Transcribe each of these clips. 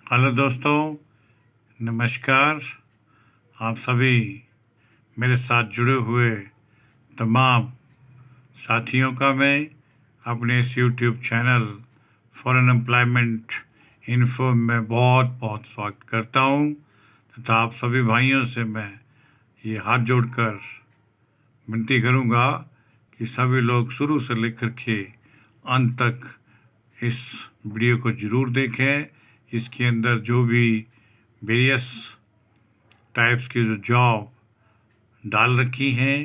Hello दोस्तों, नमस्कार। आप सभी मेरे साथ जुड़े हुए तमाम साथियों का मैं अपने इस YouTube channel for employment info में बहुत बहुत स्वागत करता हूं तथा आप सभी भाइयों से मैं ये हाथ जोड़कर विनती करूंगा कि सभी लोग शुरू से लेकर के अंत तक इस वीडियो को ज़रूर देखें। इसके अंदर जो भी वेरियस टाइप्स की जो जॉब डाल रखी हैं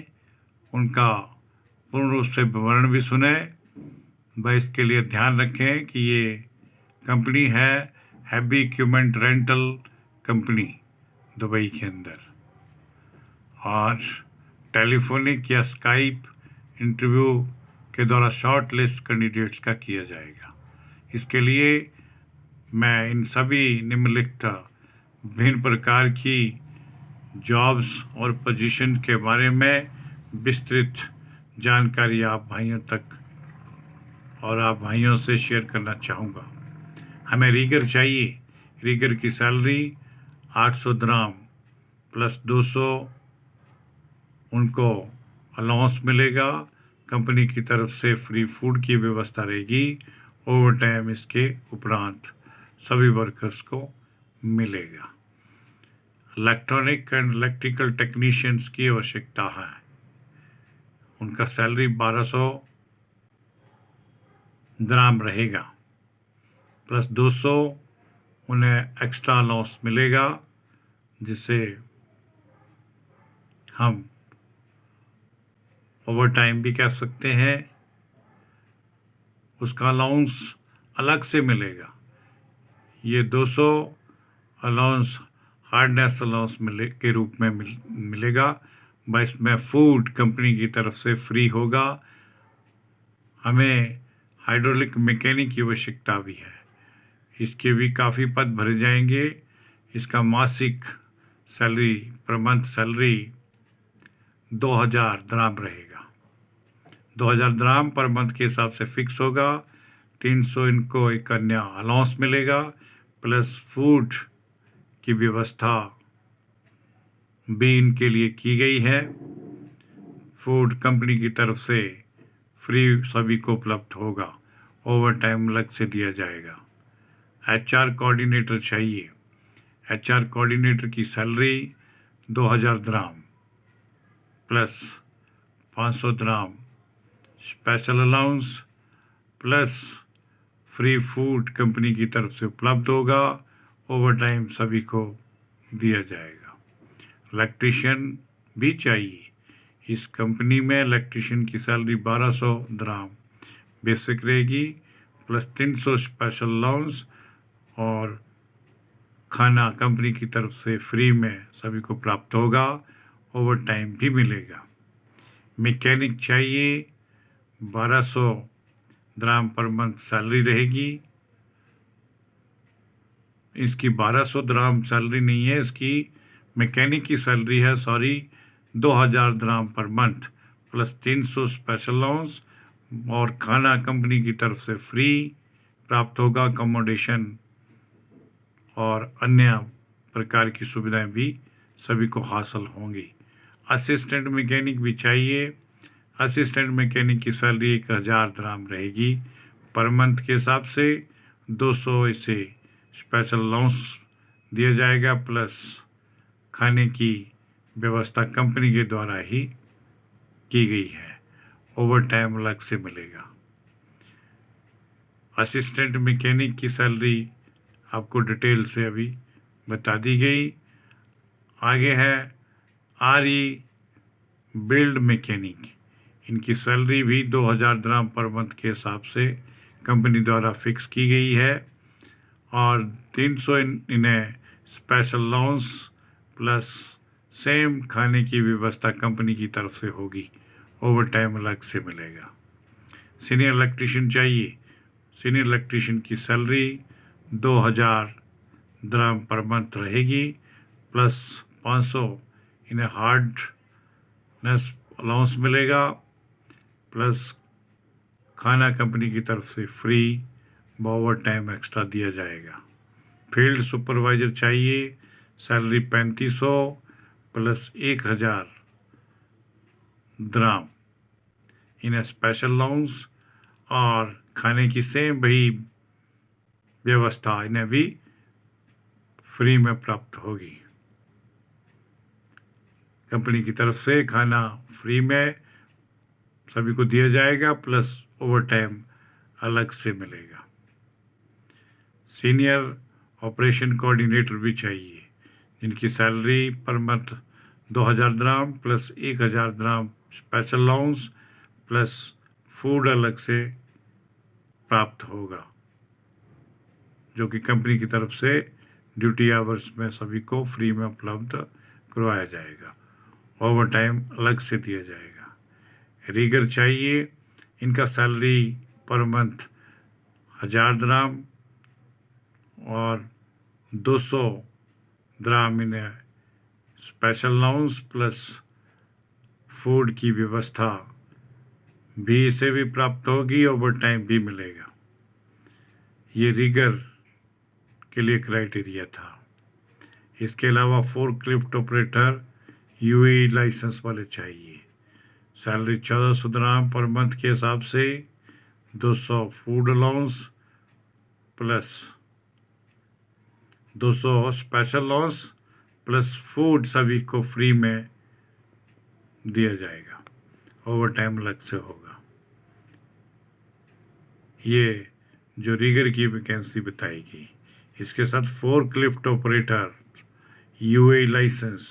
उनका पूर्ण रूप से विवरण भी सुने। वह इसके लिए ध्यान रखें कि ये कंपनी है heavy equipment rental company Dubai के अंदर, और टेलीफोनिक या स्काइप इंटरव्यू के द्वारा शॉर्ट लिस्ट कैंडिडेट्स का किया जाएगा। इसके लिए मैं इन सभी निम्नलिखित विभिन्न प्रकार की जॉब्स और पोजीशन के बारे में विस्तृत जानकारी आप भाइयों तक और आप भाइयों से शेयर करना चाहूँगा। हमें रीगर चाहिए। रीगर की सैलरी 800 दिरहम प्लस 200 उनको अलाउंस मिलेगा। कंपनी की तरफ से फ्री फूड की व्यवस्था रहेगी। ओवर टाइम इसके उपरांत सभी वर्कर्स को मिलेगा। इलेक्ट्रॉनिक एंड इलेक्ट्रिकल टेक्नीशियंस की आवश्यकता है। उनका सैलरी 1200 दिरहम रहेगा प्लस 200 उन्हें एक्स्ट्रा अलाउंस मिलेगा, जिसे हम ओवर टाइम भी कह सकते हैं। उसका अलाउंस अलग से मिलेगा। ये 200 अलाउंस हार्डनेस अलाउंस के रूप में मिलेगा। बस में फूड कंपनी की तरफ से फ्री होगा। हमें हाइड्रोलिक मैकेनिक की आवश्यकता भी है। इसके भी काफ़ी पद भरे जाएंगे। इसका मासिक सैलरी पर मंथ सैलरी 2000 दिरहम रहेगा। 2000 दिरहम पर मंथ के हिसाब से फिक्स होगा। 300 इनको एक अन्य अलाउंस मिलेगा, प्लस फूड की व्यवस्था भी इनके लिए की गई है। फूड कंपनी की तरफ से फ्री सभी को उपलब्ध होगा। ओवर टाइम अलग से दिया जाएगा। HR कोऑर्डिनेटर चाहिए। HR कोऑर्डिनेटर की salary 2000 dirham plus 500 dirham special allowance plus free food company की तरफ से उपलब्ध होगा। ओवर टाइम सभी को दिया जाएगा। इलेक्ट्रीशियन भी चाहिए। इस कंपनी में इलेक्ट्रीशियन की सैलरी 1200 दिरहम बेसिक रहेगी, प्लस 300 स्पेशल अलाउंस और खाना कंपनी की तरफ से फ्री में सभी को प्राप्त होगा। ओवर टाइम भी मिलेगा। मैकेनिक चाहिए। 1200 दिरहम पर मंथ सैलरी रहेगी। इसकी 1200 दिरहम सैलरी नहीं है, इसकी मैकेनिक की सैलरी है 2000 दिरहम per month plus 300 special allowance और खाना कंपनी की तरफ से फ्री प्राप्त होगा। अकोमोडेशन और अन्य प्रकार की सुविधाएं भी सभी को हासिल होंगी। असिस्टेंट मैकेनिक भी चाहिए। असिस्टेंट मैकेनिक की सैलरी 1000 दिरहम रहेगी पर मंथ के हिसाब से। 200 इसे स्पेशल अलाउंस दिया जाएगा, प्लस खाने की व्यवस्था कंपनी के द्वारा ही की गई है। ओवर टाइम अलग से मिलेगा। असिस्टेंट मैकेनिक की सैलरी आपको डिटेल से अभी बता दी गई। आगे है RE बिल्ड मैकेनिक। इनकी सैलरी भी 2000 दिरहम पर मंथ के हिसाब से कंपनी द्वारा फिक्स की गई है और 300 इन्हें स्पेशल अलाउंस प्लस सेम खाने की व्यवस्था कंपनी की तरफ से होगी। ओवर टाइम अलग से मिलेगा। सीनियर इलेक्ट्रीशियन चाहिए। सीनियर इलेक्ट्रीशियन की सैलरी 2000 दिरहम पर मंथ रहेगी, प्लस 500 इन्हें हार्डनेस अलाउंस मिलेगा, प्लस खाना कंपनी की तरफ से फ्री ओवर टाइम एक्स्ट्रा दिया जाएगा। फील्ड सुपरवाइज़र चाहिए, सैलरी 3500 प्लस 1000 द्राम इन स्पेशल लाउंज, और खाने की सेम वही व्यवस्था इन्हें भी फ्री में प्राप्त होगी। कंपनी की तरफ से खाना फ्री में सभी को दिया जाएगा, प्लस ओवर टाइम अलग से मिलेगा। सीनियर ऑपरेशन कोऑर्डिनेटर भी चाहिए, जिनकी salary per month 2000 dram plus 1000 dram special lounge plus food अलग से प्राप्त होगा, जो कि कंपनी की तरफ से ड्यूटी आवर्स में सभी को फ्री में उपलब्ध करवाया जाएगा। ओवर टाइम अलग से दिया जाएगा। रीगर चाहिए, इनका सैलरी पर मंथ 1000 द्राम और 200 द्राम इन्हें स्पेशल लाउंज प्लस फूड की व्यवस्था भी इसे भी प्राप्त होगी, ओवर टाइम भी मिलेगा। ये रीगर के लिए क्राइटेरिया था। इसके अलावा फोर्कलिफ्ट ऑपरेटर यूएई लाइसेंस वाले चाहिए। सैलरी 1400 द्राम पर मंथ के हिसाब से 200 food allowance plus 200 special allowance plus food सभी को फ्री में दिया जाएगा, ओवर टाइम अलग से होगा। ये जो रीगर की वैकेंसी बताएगी। इसके साथ फोर्कलिफ्ट ऑपरेटर यूएई लाइसेंस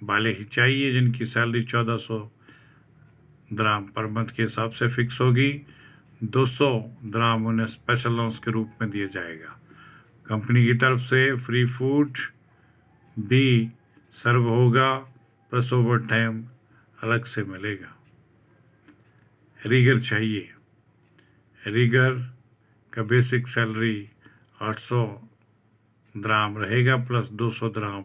वाले ही चाहिए, जिनकी सैलरी 1400 द्राम पर मंथ के हिसाब से फिक्स होगी। 200 द्राम उन्हें स्पेशल अलाउंस के रूप में दिया जाएगा। कंपनी की तरफ से फ्री फूड भी सर्व होगा, प्लस ओवर टाइम अलग से मिलेगा। रीगर चाहिए। रीगर का बेसिक सैलरी 800 द्राम रहेगा, प्लस 200 द्राम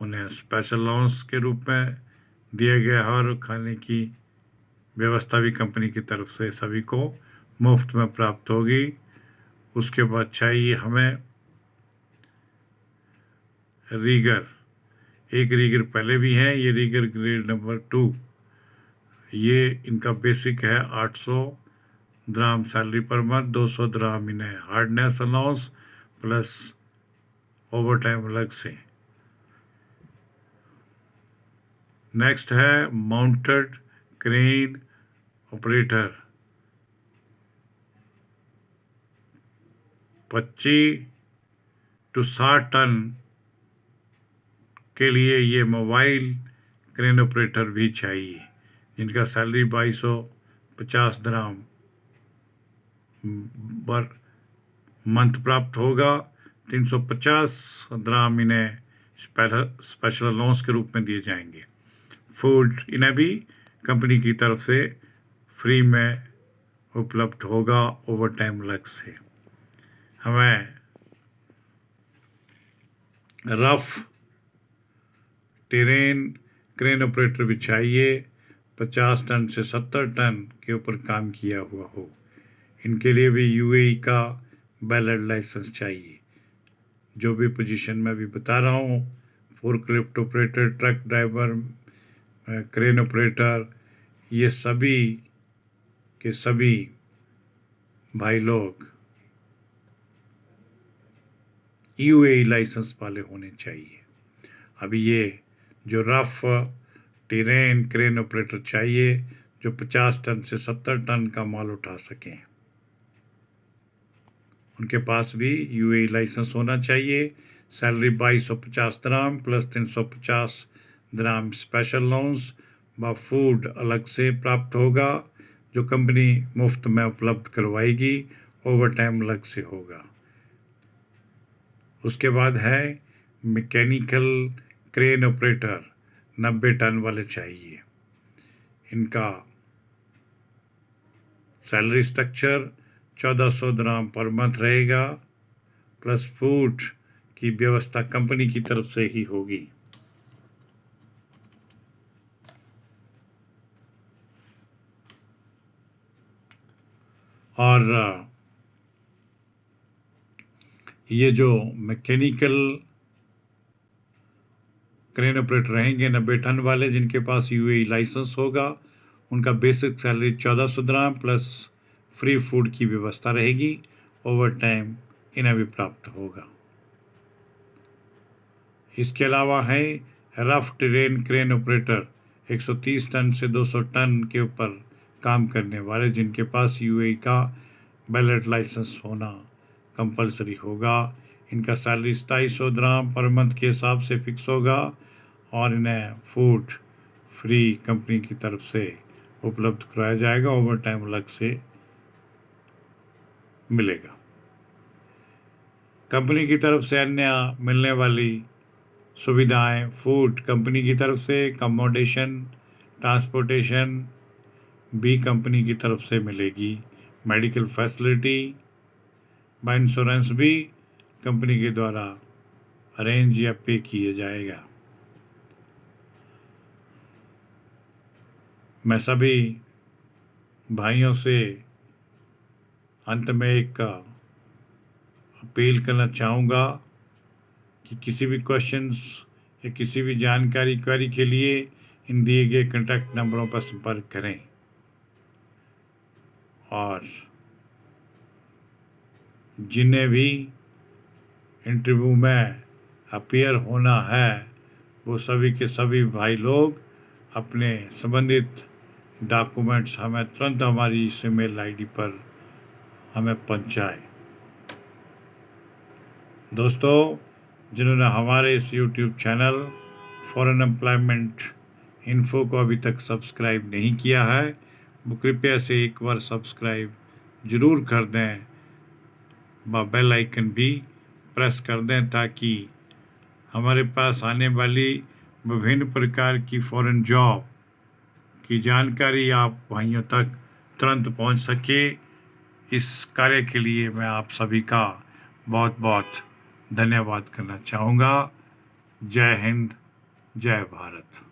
उन्हें स्पेशल अलाउंस के रूप में दिया गया है, और खाने की व्यवस्था भी कंपनी की तरफ से सभी को मुफ्त में प्राप्त होगी। उसके बाद चाहिए हमें रीगर। एक रीगर पहले भी है, ये रीगर ग्रेड नंबर 2। ये इनका बेसिक है 800 dirham salary per month, 200 dirham इन्हें hardness allowance plus over time अलग से। नेक्स्ट है mounted crane operator. 25 to 60 ton के लिए ये मोबाइल क्रेन ऑपरेटर भी चाहिए, जिनका सैलरी 2250 द्राम पर मंथ प्राप्त होगा। 350 द्राम इन्हें स्पेशल अलाउंस के रूप में दिए जाएंगे। फूड इन्हें भी कंपनी की तरफ से फ्री में उपलब्ध होगा, ओवर टाइम अलग से। हमें रफ टेरेन क्रेन ऑपरेटर भी चाहिए, 50 टन से 70 टन के ऊपर काम किया हुआ हो। इनके लिए भी यूएई का वैलिड लाइसेंस चाहिए। जो भी पोजीशन मैं भी बता रहा हूँ, forklift operator, truck driver, crane operator, ये सभी के सभी भाई लोग यूएई लाइसेंस वाले होने चाहिए। अभी ये जो रफ टेरेन क्रेन ऑपरेटर चाहिए, जो 50 टन से 70 टन का माल उठा सकें, उनके पास भी यूएई लाइसेंस होना चाहिए। Salary 2250 dram plus 350 dram special allowance व फूड अलग से प्राप्त होगा, जो कंपनी मुफ्त में उपलब्ध करवाएगी, ओवर टाइम अलग से होगा। उसके बाद है मैकेनिकल क्रेन ऑपरेटर, 90 टन वाले चाहिए। इनका salary structure 1400 dram per month रहेगा, प्लस फूड की व्यवस्था कंपनी की तरफ से ही होगी। और ये जो मैकेनिकल क्रेन ऑपरेटर रहेंगे 90 टन वाले, जिनके पास यूएई लाइसेंस होगा, उनका बेसिक सैलरी 1400 दिरहम प्लस फ्री फूड की व्यवस्था रहेगी। ओवर टाइम इन्हें भी प्राप्त होगा। इसके अलावा है rough terrain crane operator 130 ton से 200 टन के ऊपर काम करने वाले, जिनके पास यूएई का बैलेट लाइसेंस होना कंपलसरी होगा। इनका सैलरी 2700 दिरहम पर मंथ के हिसाब से फिक्स होगा और इन्हें फूड फ्री कंपनी की तरफ से उपलब्ध कराया जाएगा। ओवर टाइम अलग से मिलेगा। कंपनी की तरफ से अन्य मिलने वाली सुविधाएं, फूड कंपनी की तरफ से, अकोमोडेशन, ट्रांसपोर्टेशन भी कंपनी की तरफ से मिलेगी। मेडिकल फैसिलिटी व इंश्योरेंस भी कंपनी के द्वारा अरेंज या पे किया जाएगा। मैं सभी भाइयों से अंत में एक अपील करना चाहूँगा कि किसी भी क्वेश्चंस या किसी भी जानकारी क्वेरी के लिए इन दिए गए कॉन्टैक्ट नंबरों पर संपर्क करें। और जिन्हें भी इंटरव्यू में अपीयर होना है, वो सभी के सभी भाई लोग अपने संबंधित डॉक्यूमेंट्स हमें तुरंत हमारी इस ईमेल आईडी पर हमें पहुंचाएं। दोस्तों, जिन्होंने हमारे इस YouTube channel foreign employment info को अभी तक सब्सक्राइब नहीं किया है, वो कृपया से एक बार सब्सक्राइब ज़रूर कर दें व बेल आइकन भी प्रेस कर दें, ताकि हमारे पास आने वाली विभिन्न प्रकार की फॉरेन जॉब की जानकारी आप भाइयों तक तुरंत पहुंच सके। इस कार्य के लिए मैं आप सभी का बहुत बहुत धन्यवाद करना चाहूँगा। जय हिंद, जय भारत।